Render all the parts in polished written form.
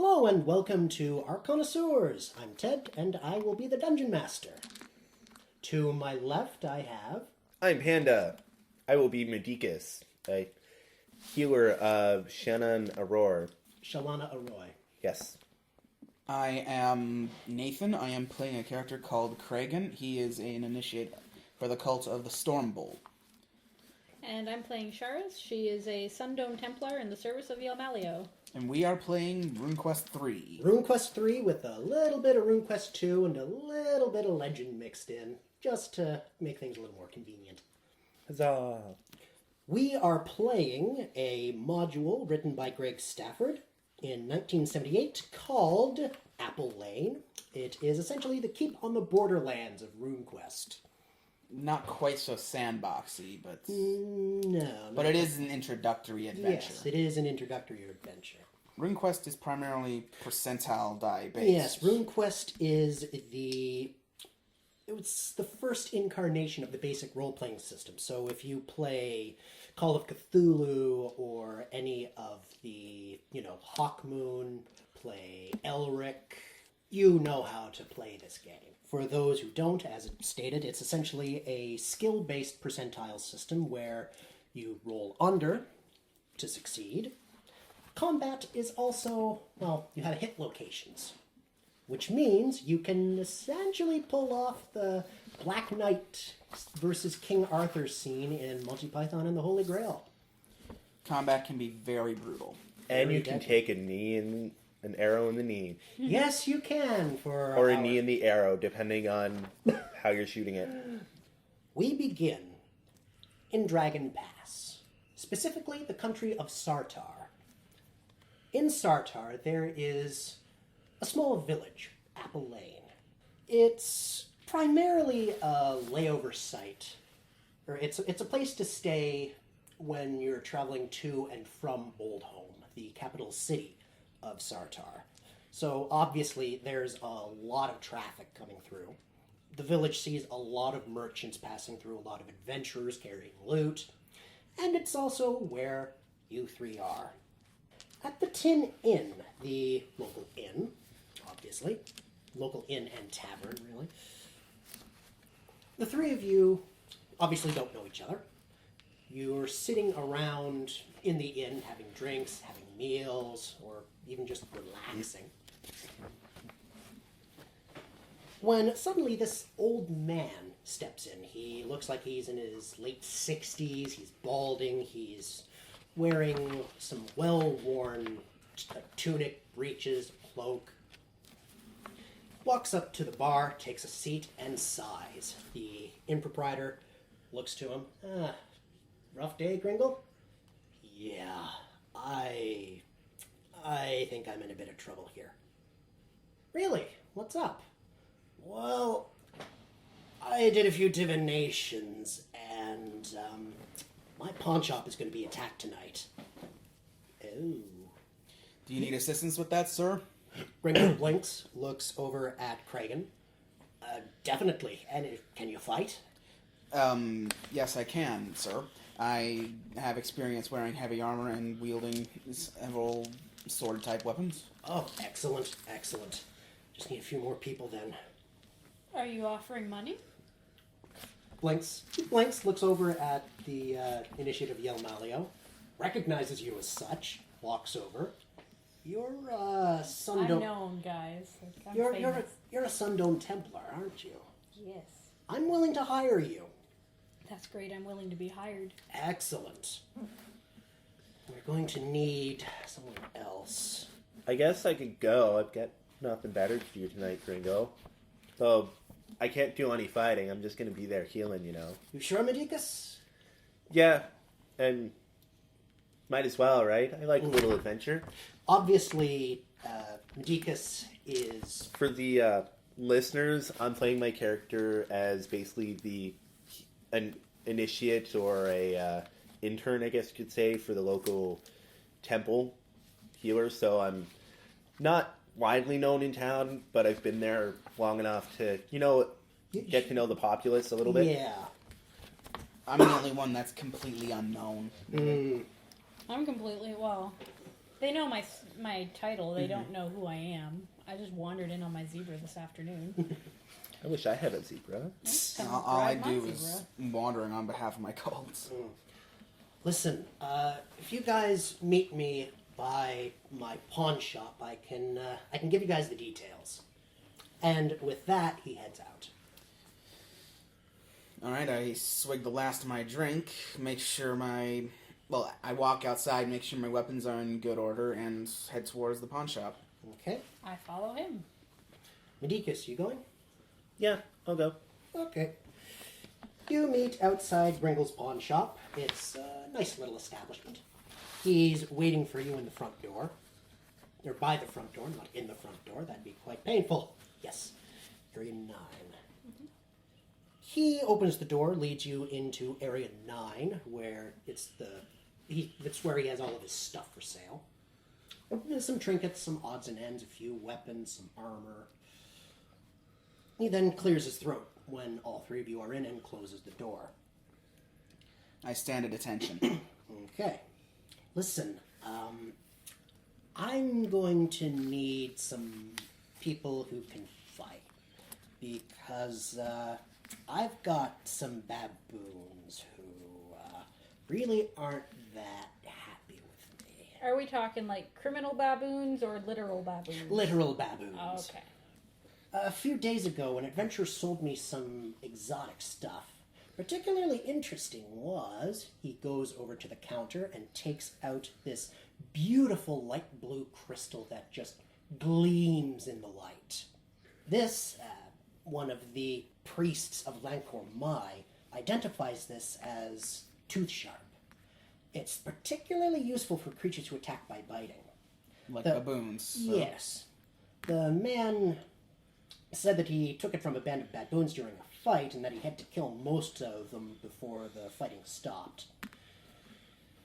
Hello and welcome to Arcannoisseurs. I'm Ted and I will be the Dungeon Master. To my left I have... I'm Panda. I will be Medicus, a healer of Arroy. Chalana Arroy. Yes. I am Nathan. I am playing a character called Kragon. He is an initiate for the cult of the Storm Bowl. And I'm playing Charis. She is a Sundome Templar in the service of Yelmalio. And we are playing RuneQuest 3. RuneQuest 3 with a little bit of RuneQuest 2 and a little bit of Legend mixed in, just to make things a little more convenient. Huzzah! We are playing a module written by Greg Stafford in 1978 called Apple Lane. It is essentially the keep on the borderlands of RuneQuest. Not quite so sandboxy, but No. but it is an introductory adventure. Yes, it is an introductory adventure. RuneQuest is primarily percentile die based. Yes, RuneQuest is it's the first incarnation of the basic role-playing system. So if you play Call of Cthulhu or any of the, Hawkmoon, play Elric, you know how to play this game. For those who don't, as it stated, it's essentially a skill-based percentile system where you roll under to succeed. Combat is also, you have hit locations, which means you can essentially pull off the Black Knight versus King Arthur scene in Monty Python and the Holy Grail. Combat can be very brutal. And Very you can deadly. take an arrow in the knee, Yes, you can for or a knee in the arrow, depending on how you're shooting it. We begin in Dragon Pass, specifically the country of Sartar. In Sartar, there is a small village, Apple Lane. It's primarily a layover site, or it's a place to stay when you're traveling to and from Boldholm, the capital city of Sartar. So obviously there's a lot of traffic coming through. The village sees a lot of merchants passing through, a lot of adventurers carrying loot, and it's also where you three are. At the Tin Inn, the local inn, obviously, local inn and tavern, really, the three of you obviously don't know each other. You're sitting around in the inn having drinks, having meals, or even just relaxing. When suddenly this old man steps in. He looks like he's in his late 60s, he's balding, he's wearing some well-worn tunic, breeches, cloak. Walks up to the bar, takes a seat, and sighs. The inn proprietor looks to him. Rough day, Gringle? Yeah, I think I'm in a bit of trouble here. Really? What's up? Well, I did a few divinations, and my pawn shop is going to be attacked tonight. Oh. Do you need assistance with that, sir? Gringo blinks, looks over at Kragon. Definitely. And can you fight? Yes, I can, sir. I have experience wearing heavy armor and wielding several sword-type weapons. Oh, excellent, excellent. Just need a few more people then. Are you offering money? Blinks, looks over at the initiative Yelmalio, recognizes you as such, walks over. You're Sundome. I'm known, guys. Like, I'm You're famous. a Sundome Templar, aren't you? Yes. I'm willing to hire you. That's great. I'm willing to be hired. Excellent. We're going to need someone else. I guess I could go. I've got nothing better to do tonight, Gringo. So, I can't do any fighting. I'm just going to be there healing, You sure, Medicus? Yeah, and might as well, right? I like a little adventure. Obviously, Medicus is... For the listeners, I'm playing my character as basically an initiate or a intern, I guess you could say, for the local temple healer. So I'm not widely known in town, but I've been there long enough to, get to know the populace a little bit. Yeah. I'm the only one that's completely unknown. I'm completely, They know my title. They don't know who I am. I just wandered in on my zebra this afternoon. I wish I had a zebra. All I do is wandering on behalf of my cults. Listen, if you guys meet me by my pawn shop, I can give you guys the details. And with that, he heads out. Alright, I swig the last of my drink, make sure I walk outside, make sure my weapons are in good order, and head towards the pawn shop. Okay. I follow him. Medicus, you going? Yeah, I'll go. Okay. You meet outside Gringle's pawn shop. It's a nice little establishment. He's waiting for you in the front door. Or by the front door, not in the front door. That'd be quite painful. Yes. Area 9. Mm-hmm. He opens the door, leads you into Area 9, where that's where he has all of his stuff for sale. There's some trinkets, some odds and ends, a few weapons, some armor. He then clears his throat when all three of you are in and closes the door. I stand at attention. Okay. Listen, I'm going to need some people who can fight. Because I've got some baboons who really aren't that happy with me. Are we talking like criminal baboons or literal baboons? Literal baboons. Okay. A few days ago, an adventurer sold me some exotic stuff. Particularly interesting was he goes over to the counter and takes out this beautiful light blue crystal that just gleams in the light. This, one of the priests of Lancor Mai, identifies this as tooth sharp. It's particularly useful for creatures who attack by biting. Like baboons. So. Yes. The man said that he took it from a band of baboons during a fight and that he had to kill most of them before the fighting stopped.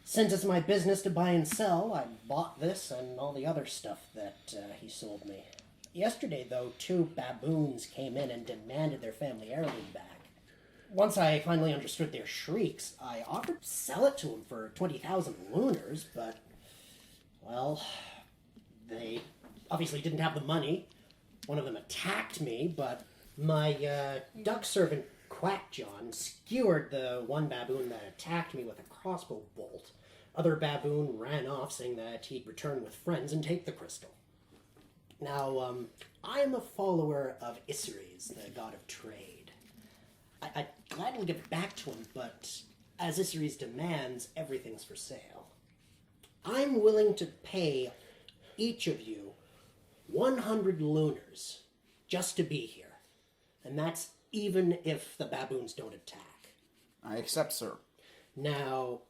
Since it's my business to buy and sell, I bought this and all the other stuff that he sold me. Yesterday, though, 2 baboons came in and demanded their family heirloom back. Once I finally understood their shrieks, I offered to sell it to them for 20,000 lunars, but, well, they obviously didn't have the money. One of them attacked me, but my duck servant Quackjohn skewered the one baboon that attacked me with a crossbow bolt. Other baboon ran off, saying that he'd return with friends and take the crystal. Now, I'm a follower of Isseries, the god of trade. I'd gladly give it back to him, but as Isseries demands, everything's for sale. I'm willing to pay each of you 100 lunars just to be here. And that's even if the baboons don't attack. I accept, sir. Now,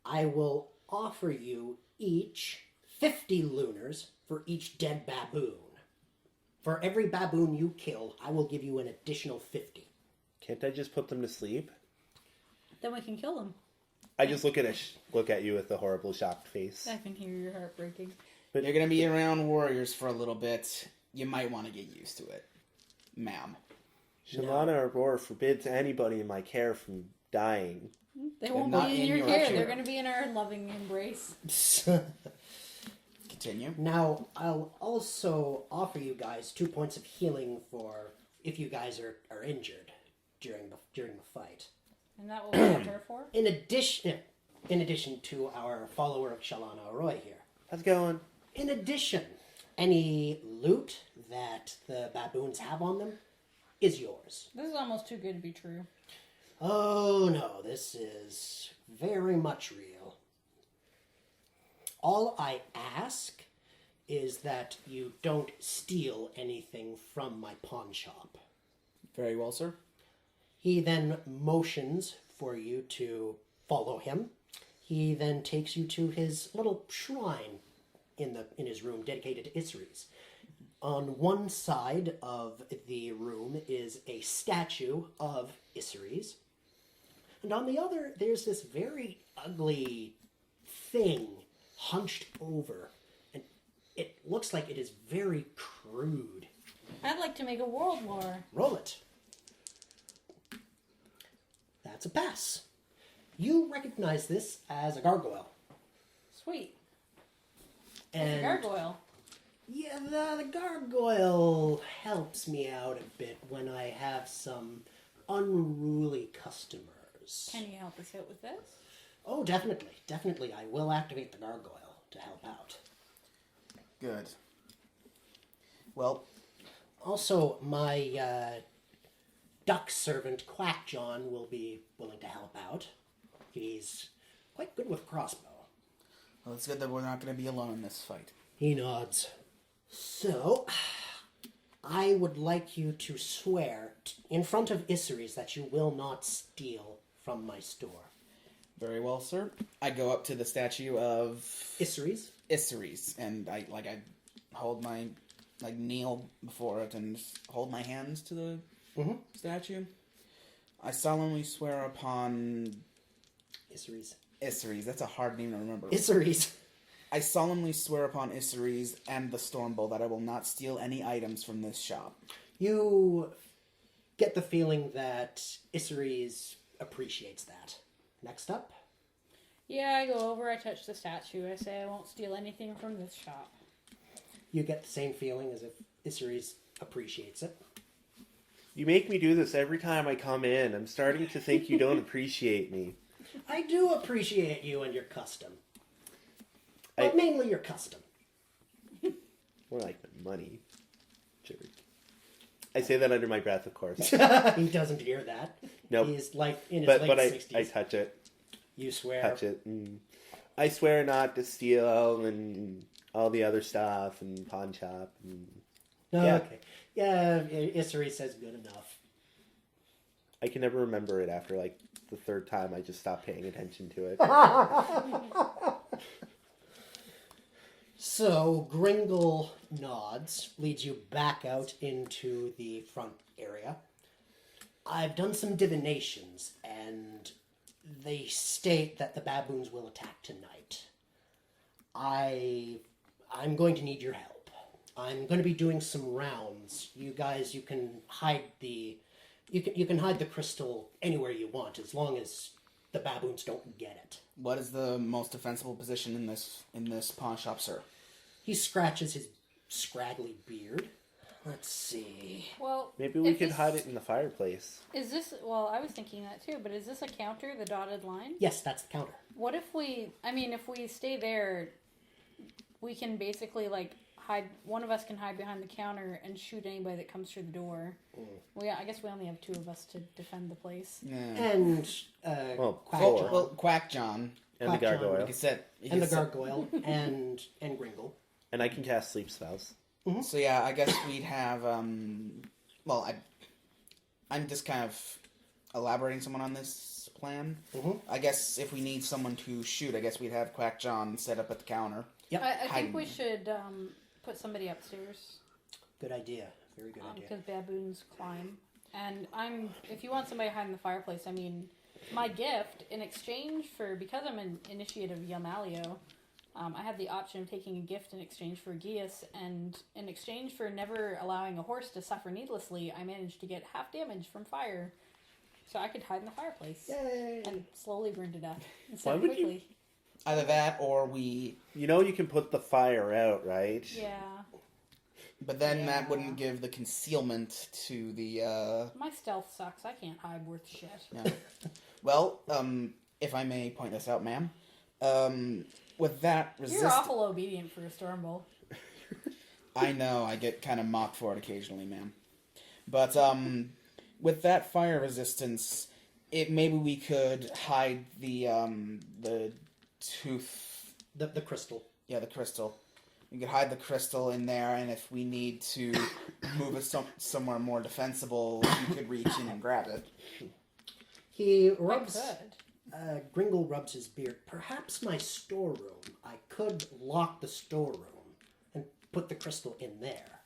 I will offer you each 50 lunars for each dead baboon. For every baboon you kill, I will give you an additional 50. Can't I just put them to sleep? Then we can kill them. I just look at you with a horrible shocked face. I can hear your heart breaking. But you're going to be around warriors for a little bit. You might want to get used to it. Ma'am. Chalana Arroy forbids anybody in my care from dying. They won't not be in in your your care. care. They're going to be in our loving embrace. Continue. Now, I'll also offer you guys 2 points of healing for if you guys are injured during the fight. And that will be her for? In addition to our follower of Chalana Arroy here. How's it going? In addition, any loot that the baboons have on them is yours. This is almost too good to be true. Oh no, this is very much real. All I ask is that you don't steal anything from my pawn shop. Very well, sir. He then motions for you to follow him. He then takes you to his little shrine in his room dedicated to Isseries. On one side of the room is a statue of Isseries, and on the other there's this very ugly thing hunched over, and it looks like it is very crude. I'd like to make a world war. Roll it. That's a pass. You recognize this as a gargoyle. Sweet. And Gargoyle. yeah, the gargoyle helps me out a bit when I have some unruly customers. Can you help us out with this? Oh, definitely. Definitely. I will activate the gargoyle to help out. Good. Well, Also, my duck servant, Quack John, will be willing to help out. He's quite good with crossbow. well, it's good that we're not going to be alone in this fight. He nods. So, I would like you to swear in front of Isseries that you will not steal from my store. Very well, sir. I go up to the statue of Isseries? Isseries, and I hold my, kneel before it and hold my hands to the statue. I solemnly swear upon Isseries. Isseries. That's a hard name to remember. Isseries. I solemnly swear upon Isseries and the Stormbolt that I will not steal any items from this shop. You get the feeling that Isseries appreciates that. Next up. Yeah, I go over, I touch the statue, I say I won't steal anything from this shop. You get the same feeling as if Isseries appreciates it. You make me do this every time I come in. I'm starting to think you don't appreciate me. I do appreciate you and your custom. But mainly your custom. More like my money. Jerk. I say that under my breath, of course. He doesn't hear that. Nope. He's like in his But late 60s. I touch it. You swear. Touch it. And I swear not to steal and all the other stuff and pawn shop. And... Oh, Yeah. okay. Yeah, Isseries says good enough. I can never remember it after like the third time. I just stopped paying attention to it. So, Gringle nods, leads you back out into the front area. I've done some divinations, and they state that the Baboons will attack tonight. I'm going to need your help. I'm going to be doing some rounds. You guys, you can hide the... You can hide the crystal anywhere you want, as long as the Baboons don't get it. What is the most defensible position in this pawn shop, sir? He scratches his scraggly beard. Let's see. Well, Maybe we if could this- hide it in the fireplace. Is this, well, I was thinking that too, but is this a counter, the dotted line? Yes, that's the counter. What if if we stay there, we can basically, hide, one of us can hide behind the counter and shoot anybody that comes through the door. I guess we only have two of us to defend the place. Yeah. And Well, Quack four. John. Well, Quack John. And Quack the John. gargoyle. Like I said, And the gargoyle and Gringle. And I can cast sleep spells. So yeah, I guess we'd have. Well, I'm just kind of elaborating someone on this plan. I guess if we need someone to shoot, I guess we'd have Quack John set up at the counter. Yep. I think Hiding. we should put somebody upstairs. Good idea. Very good idea. Because baboons climb. And if you want somebody hiding in the fireplace, my gift, in exchange for, because I'm an initiate of Yelmalio, I have the option of taking a gift in exchange for Geas, and in exchange for never allowing a horse to suffer needlessly, I managed to get half damage from fire. So I could hide in the fireplace. Yay! And slowly burn to death. Why Instead of would you- quickly. Either that, or we. You know you can put the fire out, right? Yeah. But then that Yeah. wouldn't give the concealment to the. My stealth sucks. I can't hide worth shit. Yeah. Well, if I may point this out, ma'am, with that You're awful obedient for a storm bowl. I know, I get kind of mocked for it occasionally, ma'am. But with that fire resistance, maybe we could hide the tooth. The crystal. Yeah, the crystal. We could hide the crystal in there, and if we need to move it somewhere more defensible, you could reach in and grab it. He I rubs. could. Gringle rubs his beard. Perhaps my storeroom. I could lock the storeroom and put the crystal in there.